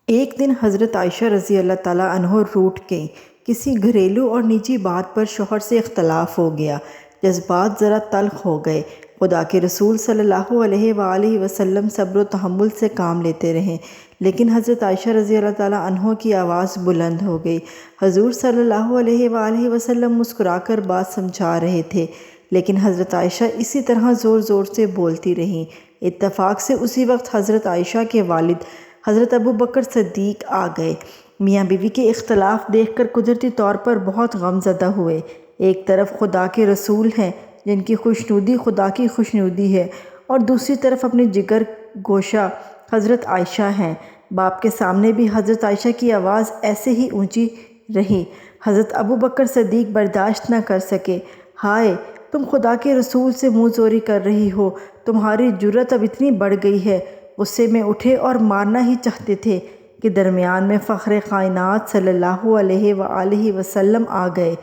ایک دن حضرت عائشہ رضی اللہ تعالیٰ عنہ روٹھ گئیں۔ کسی گھریلو اور نجی بات پر شوہر سے اختلاف ہو گیا۔ جذبات ذرا تلخ ہو گئے۔ خدا کے رسول صلی اللہ علیہ وآلہ وسلم صبر و تحمل سے کام لیتے رہے، لیکن حضرت عائشہ رضی اللہ تعالیٰ عنہ کی آواز بلند ہو گئی۔ حضور صلی اللہ علیہ وآلہ وسلم مسکرا کر بات سمجھا رہے تھے، لیکن حضرت عائشہ اسی طرح زور زور سے بولتی رہیں۔ اتفاق سے اسی وقت حضرت عائشہ کے والد حضرت ابو بکر صدیق آ گئے۔ میاں بیوی کے اختلاف دیکھ کر قدرتی طور پر بہت غم زدہ ہوئے۔ ایک طرف خدا کے رسول ہیں جن کی خوشنودی خدا کی خوشنودی ہے، اور دوسری طرف اپنی جگر گوشہ حضرت عائشہ ہیں۔ باپ کے سامنے بھی حضرت عائشہ کی آواز ایسے ہی اونچی رہی۔ حضرت ابو بکر صدیق برداشت نہ کر سکے۔ ہائے، تم خدا کے رسول سے منہ زوری کر رہی ہو، تمہاری جرأت اب اتنی بڑھ گئی ہے۔ غصے میں اٹھے اور مارنا ہی چاہتے تھے کہ درمیان میں فخر کائنات صلی اللہ علیہ وآلہ وسلم آ گئے۔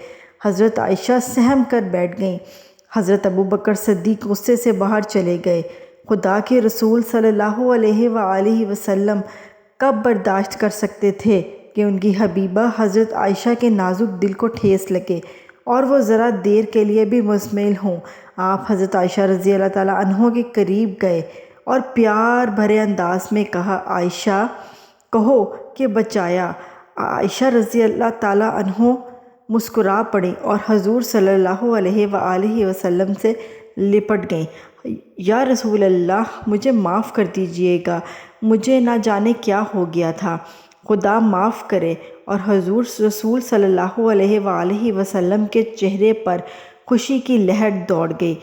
حضرت عائشہ سہم کر بیٹھ گئیں۔ حضرت ابو بکر صدیق غصے سے باہر چلے گئے۔ خدا کے رسول صلی اللہ علیہ وآلہ وسلم کب برداشت کر سکتے تھے کہ ان کی حبیبہ حضرت عائشہ کے نازک دل کو ٹھیس لگے اور وہ ذرا دیر کے لیے بھی مزمل ہوں۔ آپ حضرت عائشہ رضی اللہ تعالیٰ عنہ کے قریب گئے اور پیار بھرے انداز میں کہا، عائشہ، کہو کہ بچایا۔ عائشہ رضی اللہ تعالیٰ عنہ مسکرا پڑیں اور حضور صلی اللہ علیہ وآلہ وسلم سے لپٹ گئیں۔ یا رسول اللہ، مجھے معاف کر دیجئے گا، مجھے نہ جانے کیا ہو گیا تھا، خدا معاف کرے۔ اور حضور رسول صلی اللہ علیہ وآلہ وسلم کے چہرے پر خوشی کی لہر دوڑ گئی۔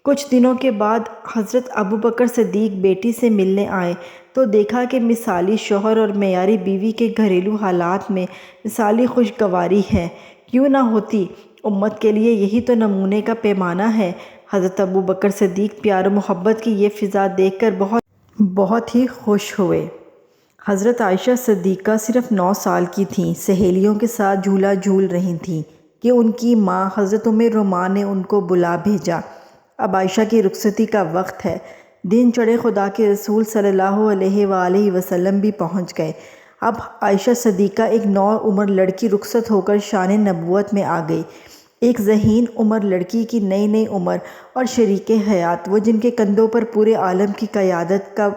کچھ دنوں کے بعد حضرت ابو بکر صدیق بیٹی سے ملنے آئے تو دیکھا کہ مثالی شوہر اور معیاری بیوی کے گھریلو حالات میں مثالی خوشگواری ہے۔ کیوں نہ ہوتی؟ امت کے لیے یہی تو نمونے کا پیمانہ ہے۔ حضرت ابو بکر صدیق پیار و محبت کی یہ فضا دیکھ کر بہت ہی خوش ہوئے۔ حضرت عائشہ صدیقہ صرف 9 سال کی تھیں، سہیلیوں کے ساتھ جھولا جھول رہی تھیں کہ ان کی ماں حضرت ام رومان نے ان کو بلا بھیجا۔ اب عائشہ کی رخصتی کا وقت ہے۔ دن چڑھے خدا کے رسول صلی اللہ علیہ وآلہ وسلم بھی پہنچ گئے۔ اب عائشہ صدیقہ ایک نوعمر لڑکی رخصت ہو کر شان نبوت میں آ گئی۔ ایک ذہین عمر لڑکی کی نئی عمر اور شریک حیات، وہ جن کے کندھوں پر پورے عالم کی قیادت کا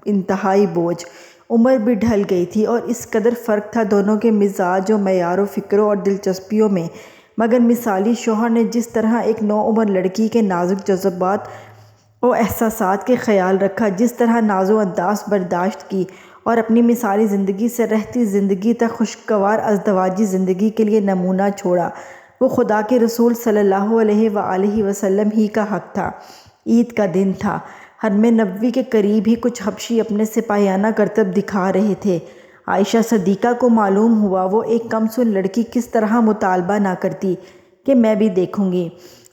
انتہائی بوجھ۔ عمر بھی ڈھل گئی تھی اور اس قدر فرق تھا دونوں کے مزاج و معیار و فکروں اور دلچسپیوں میں، مگر مثالی شوہر نے جس طرح ایک نوعمر لڑکی کے نازک جذبات و احساسات کے خیال رکھا، جس طرح ناز و انداز برداشت کی اور اپنی مثالی زندگی سے رہتی زندگی تک خوشگوار ازدواجی زندگی کے لیے نمونہ چھوڑا، وہ خدا کے رسول صلی اللہ علیہ وآلہ وسلم ہی کا حق تھا۔ عید کا دن تھا۔ حرم نبوی کے قریب ہی کچھ حبشی اپنے سپاہیانہ کرتب دکھا رہے تھے۔ عائشہ صدیقہ کو معلوم ہوا وہ ایک کمسن لڑکی کس طرح مطالبہ نہ کرتی کہ میں بھی دیکھوں گی۔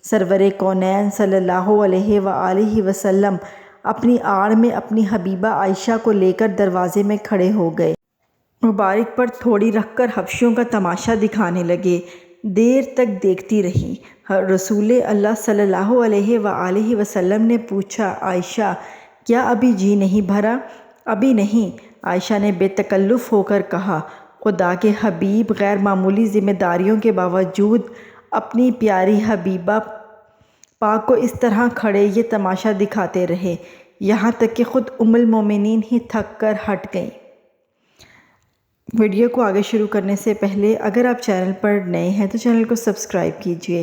سرور کونین صلی اللہ علیہ وآلہ وسلم اپنی آڑ میں اپنی حبیبہ عائشہ کو لے کر دروازے میں کھڑے ہو گئے۔ مبارک پر تھوڑی رکھ کر حبشیوں کا تماشا دکھانے لگے۔ دیر تک دیکھتی رہی۔ رسول اللہ صلی اللہ علیہ وآلہ وسلم نے پوچھا، عائشہ، کیا ابھی جی نہیں بھرا؟ ابھی نہیں، عائشہ نے بے تکلف ہو کر کہا۔ خدا کے حبیب غیر معمولی ذمہ داریوں کے باوجود اپنی پیاری حبیبہ پاک کو اس طرح کھڑے یہ تماشا دکھاتے رہے، یہاں تک کہ خود ام المومنین ہی تھک کر ہٹ گئیں۔ ویڈیو کو آگے شروع کرنے سے پہلے اگر آپ چینل پر نئے ہیں تو چینل کو سبسکرائب کیجیے۔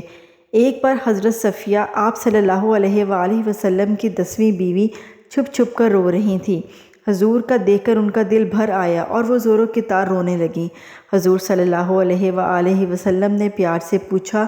ایک بار حضرت صفیہ آپ صلی اللہ علیہ وآلہ وسلم کی 10ویں بیوی چھپ چھپ کر رو رہی تھیں۔ حضور کا دیکھ کر ان کا دل بھر آیا اور وہ زور و کتار رونے لگیں۔ حضور صلی اللہ علیہ وآلہ وسلم نے پیار سے پوچھا،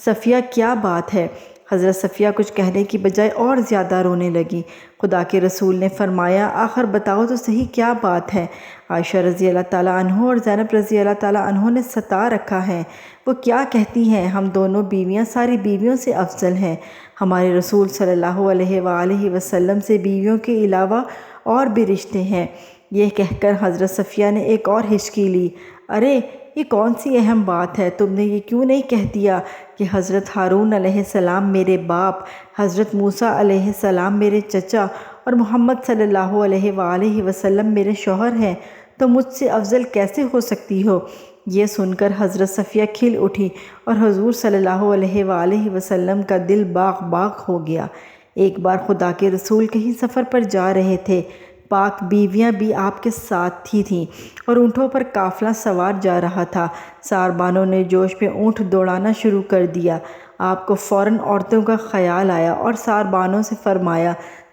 صفیہ کیا بات ہے؟ حضرت صفیہ کچھ کہنے کی بجائے اور زیادہ رونے لگی۔ خدا کے رسول نے فرمایا، آخر بتاؤ تو صحیح کیا بات ہے؟ عائشہ رضی اللہ تعالیٰ عنہ اور زینب رضی اللہ تعالیٰ عنہ نے ستا رکھا ہے۔ وہ کیا کہتی ہیں، ہم دونوں بیویاں ساری بیویوں سے افضل ہیں۔ ہمارے رسول صلی اللہ علیہ وآلہ وسلم سے بیویوں کے علاوہ اور بھی رشتے ہیں۔ یہ کہہ کر حضرت صفیہ نے ایک اور ہچکی لی۔ ارے، یہ کون سی اہم بات ہے؟ تم نے یہ کیوں نہیں کہہ دیا کہ حضرت ہارون علیہ السلام میرے باپ، حضرت موسیٰ علیہ السلام میرے چچا اور محمد صلی اللہ علیہ وآلہ وسلم میرے شوہر ہیں؟ تو مجھ سے افضل کیسے ہو سکتی ہو؟ یہ سن کر حضرت صفیہ کھل اٹھی اور حضور صلی اللہ علیہ وآلہ وسلم کا دل باغ باغ ہو گیا۔ ایک بار خدا کے رسول کہیں سفر پر جا رہے تھے، پاک بیویاں بھی آپ کے ساتھ ہی تھیں اور اونٹوں پر قافلہ سوار جا رہا تھا۔ ساربانوں نے جوش میں اونٹ دوڑانا شروع کر دیا۔ آپ کو فوراً عورتوں کا خیال آیا اور ساربانوں سے فرمایا،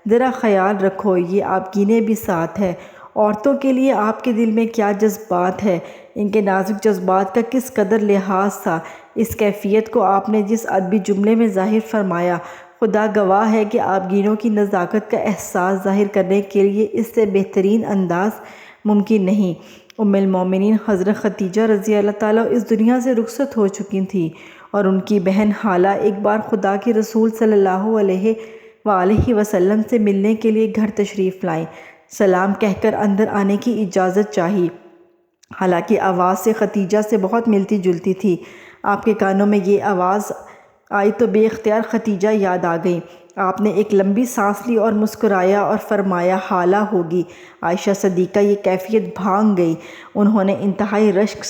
ذرا خیال رکھو، یہ آپ گینے بھی ساتھ ہے۔ عورتوں کے لیے آپ کے دل میں کیا جذبات ہے، ان کے نازک جذبات کا کس قدر لحاظ تھا۔ اس کیفیت کو آپ نے جس ادبی جملے میں ظاہر فرمایا، خدا گواہ ہے کہ آپ گینوں کی نزاکت کا احساس ظاہر کرنے کے لیے اس سے بہترین انداز ممکن نہیں۔ ام المومنین حضرت خدیجہ رضی اللہ تعالیٰ اس دنیا سے رخصت ہو چکی تھیں اور ان کی بہن حالہ ایک بار خدا کے رسول صلی اللہ علیہ وآلہ وسلم سے ملنے کے لیے گھر تشریف لائیں۔ سلام کہہ کر اندر آنے کی اجازت چاہی۔ حالانکہ آواز سے خدیجہ سے بہت ملتی جلتی تھی۔ آپ کے کانوں میں یہ آواز آئی تو بے اختیار خدیجہ یاد آ گئیں۔ آپ نے ایک لمبی سانس لی اور مسکرایا اور فرمایا، حالہ ہوگی۔ عائشہ صدیقہ یہ کیفیت بھانگ گئی۔ انہوں نے انتہائی رشک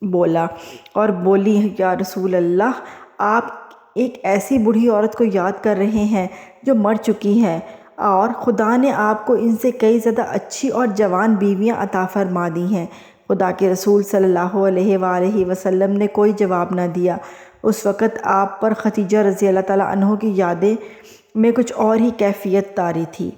بولا اور بولی، یا رسول اللہ، آپ ایک ایسی بوڑھی عورت کو یاد کر رہے ہیں جو مر چکی ہے، اور خدا نے آپ کو ان سے کئی زیادہ اچھی اور جوان بیویاں عطا فرما دی ہیں۔ خدا کے رسول صلی اللہ علیہ وآلہ وسلم نے کوئی جواب نہ دیا۔ اس وقت آپ پر خدیجہ رضی اللہ تعالیٰ عنہ کی یادیں میں کچھ اور ہی کیفیت طاری تھی۔